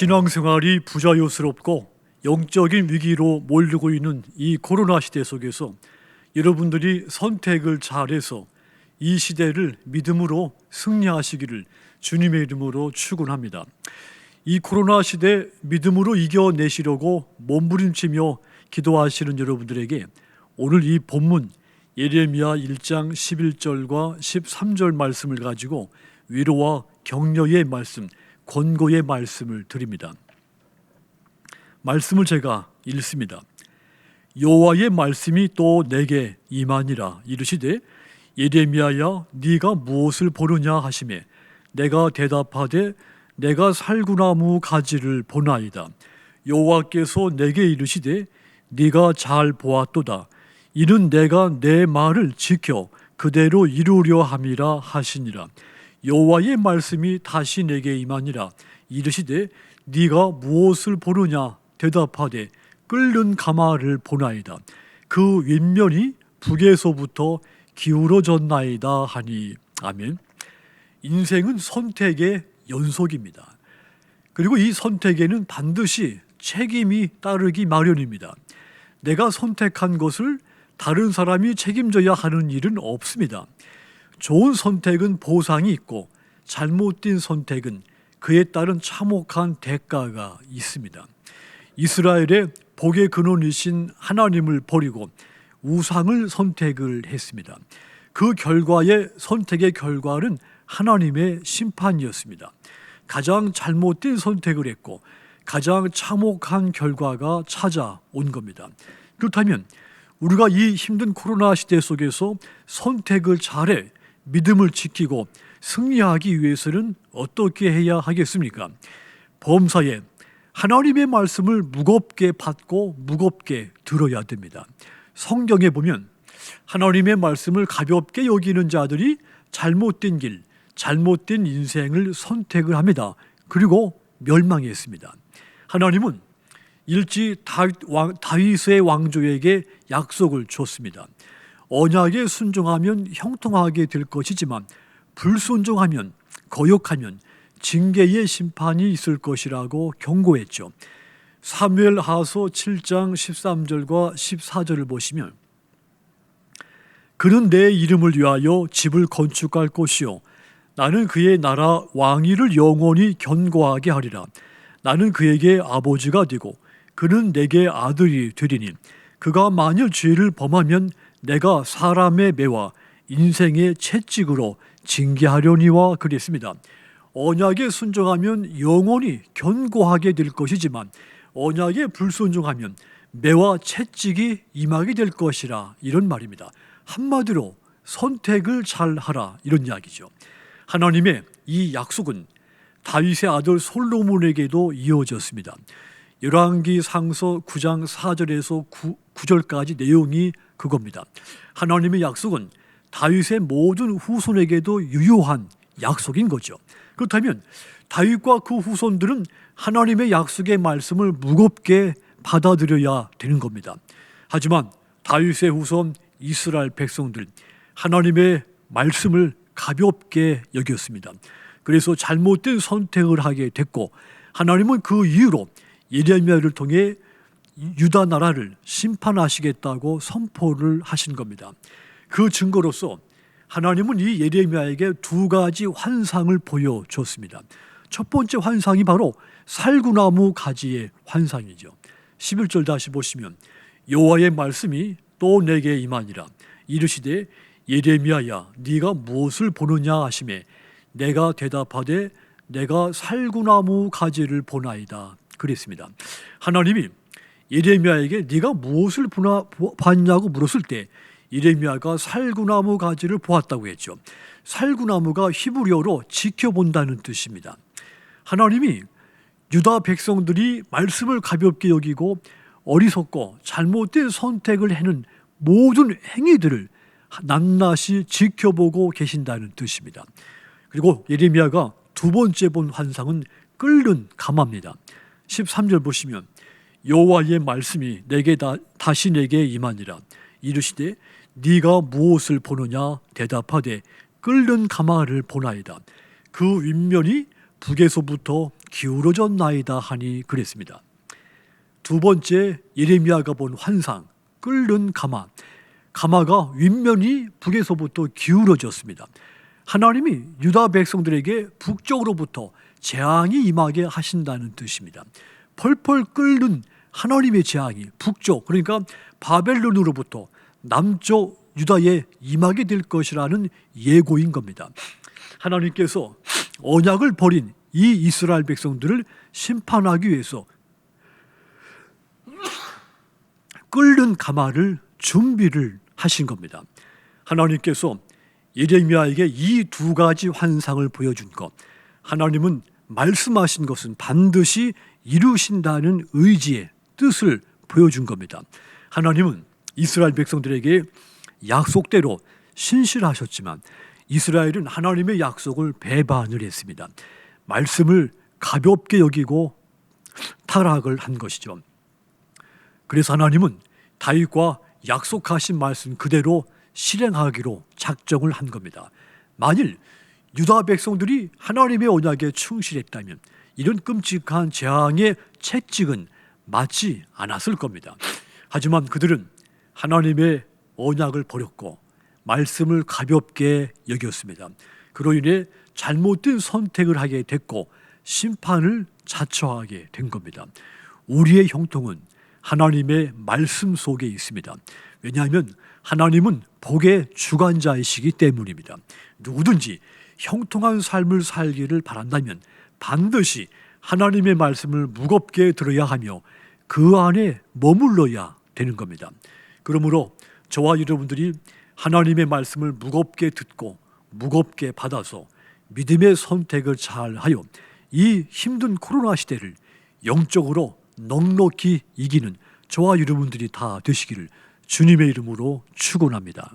신앙생활이 부자연스럽고 영적인 위기로 몰리고 있는 이 코로나 시대 속에서 여러분들이 선택을 잘해서 이 시대를 믿음으로 승리하시기를 주님의 이름으로 축원합니다. 이 코로나 시대 믿음으로 이겨내시려고 몸부림치며 기도하시는 여러분들에게 오늘 이 본문 예레미야 1장 11절과 13절 말씀을 가지고 위로와 격려의 말씀, 권고의 말씀을 드립니다. 말씀을 제가 읽습니다. 여호와의 말씀이 또 내게 임하니라. 이르시되 예레미야야 네가 무엇을 보느냐 하시매 내가 대답하되 내가 살구나무 가지를 보나이다. 여호와께서 내게 이르시되 네가 잘 보았도다. 이는 내가 내 말을 지켜 그대로 이루려 함이라 하시니라. 여호와의 말씀이 다시 내게 임하니라. 이르시되 네가 무엇을 보느냐 대답하되 끓는 가마를 보나이다. 그 윗면이 북에서부터 기울어졌나이다 하니. 아멘. 인생은 선택의 연속입니다. 그리고 이 선택에는 반드시 책임이 따르기 마련입니다. 내가 선택한 것을 다른 사람이 책임져야 하는 일은 없습니다. 좋은 선택은 보상이 있고 잘못된 선택은 그에 따른 참혹한 대가가 있습니다. 이스라엘의 복의 근원이신 하나님을 버리고 우상을 선택을 했습니다. 그 결과의 선택의 결과는 하나님의 심판이었습니다. 가장 잘못된 선택을 했고 가장 참혹한 결과가 찾아온 겁니다. 그렇다면 우리가 이 힘든 코로나 시대 속에서 선택을 잘해 믿음을 지키고 승리하기 위해서는 어떻게 해야 하겠습니까? 범사에 하나님의 말씀을 무겁게 받고 무겁게 들어야 됩니다. 성경에 보면 하나님의 말씀을 가볍게 여기는 자들이 잘못된 길, 잘못된 인생을 선택을 합니다. 그리고 멸망했습니다. 하나님은 일찍 다윗의 왕조에게 약속을 줬습니다. 언약에 순종하면 형통하게 될 것이지만 불순종하면 거역하면 징계의 심판이 있을 것이라고 경고했죠. 사무엘하서 7장 13절과 14절을 보시면 그는 내 이름을 위하여 집을 건축할 것이요 나는 그의 나라 왕위를 영원히 견고하게 하리라. 나는 그에게 아버지가 되고 그는 내게 아들이 되리니 그가 만일 죄를 범하면 내가 사람의 매와 인생의 채찍으로 징계하려니와 그랬습니다. 언약에 순종하면 영원히 견고하게 될 것이지만 언약에 불순종하면 매와 채찍이 임하게 될 것이라, 이런 말입니다. 한마디로 선택을 잘하라, 이런 이야기죠. 하나님의 이 약속은 다윗의 아들 솔로몬에게도 이어졌습니다. 열왕기 상서 9장 4절에서 9절까지 내용이 그겁니다. 하나님의 약속은 다윗의 모든 후손에게도 유효한 약속인 거죠. 그렇다면 다윗과 그 후손들은 하나님의 약속의 말씀을 무겁게 받아들여야 되는 겁니다. 하지만 다윗의 후손 이스라엘 백성들, 하나님의 말씀을 가볍게 여겼습니다. 그래서 잘못된 선택을 하게 됐고 하나님은 그 이유로 예레미야를 통해 유다 나라를 심판하시겠다고 선포를 하신 겁니다. 그 증거로서 하나님은 이 예레미야에게 두 가지 환상을 보여줬습니다. 첫 번째 환상이 바로 살구나무 가지의 환상이죠. 11절 다시 보시면 여호와의 말씀이 또 내게 임하니라. 이르시되 예레미야야 네가 무엇을 보느냐 하시매 내가 대답하되 내가 살구나무 가지를 보나이다. 그랬습니다. 하나님이 예레미야에게 네가 무엇을 봤냐고 물었을 때 예레미야가 살구나무 가지를 보았다고 했죠. 살구나무가 히브리어로 지켜본다는 뜻입니다. 하나님이 유다 백성들이 말씀을 가볍게 여기고 어리석고 잘못된 선택을 하는 모든 행위들을 낱낱이 지켜보고 계신다는 뜻입니다. 그리고 예레미야가 두 번째 본 환상은 끓는 가마입니다. 13절 보시면 여호와의 말씀이 내게 다시 내게 임하니라. 이르시되 네가 무엇을 보느냐 대답하되 끓는 가마를 보나이다. 그 윗면이 북에서부터 기울어졌나이다 하니 그랬습니다. 두 번째, 예레미야가 본 환상, 끓는 가마. 가마가 윗면이 북에서부터 기울어졌습니다. 하나님이 유다 백성들에게 북쪽으로부터 재앙이 임하게 하신다는 뜻입니다. 펄펄 끓는 하나님의 재앙이 북쪽, 그러니까 바벨론으로부터 남쪽 유다에 임하게 될 것이라는 예고인 겁니다. 하나님께서 언약을 버린 이 이스라엘 백성들을 심판하기 위해서 끓는 가마를 준비를 하신 겁니다. 하나님께서 예레미야에게 이 두 가지 환상을 보여준 것, 하나님은 말씀하신 것은 반드시 이루신다는 의지의 뜻을 보여준 겁니다. 하나님은 이스라엘 백성들에게 약속대로 신실하셨지만 이스라엘은 하나님의 약속을 배반을 했습니다. 말씀을 가볍게 여기고 타락을 한 것이죠. 그래서 하나님은 다윗과 약속하신 말씀 그대로 실행하기로 작정을 한 겁니다. 만일 유다 백성들이 하나님의 언약에 충실했다면 이런 끔찍한 재앙의 채찍은 맞지 않았을 겁니다. 하지만 그들은 하나님의 언약을 버렸고 말씀을 가볍게 여겼습니다. 그로 인해 잘못된 선택을 하게 됐고 심판을 자처하게 된 겁니다. 우리의 형통은 하나님의 말씀 속에 있습니다. 왜냐하면 하나님은 복의 주관자이시기 때문입니다. 누구든지 형통한 삶을 살기를 바란다면 반드시 하나님의 말씀을 무겁게 들어야 하며 그 안에 머물러야 되는 겁니다. 그러므로 저와 여러분들이 하나님의 말씀을 무겁게 듣고 무겁게 받아서 믿음의 선택을 잘하여 이 힘든 코로나 시대를 영적으로 넉넉히 이기는 저와 여러분들이 다 되시기를 주님의 이름으로 축원합니다.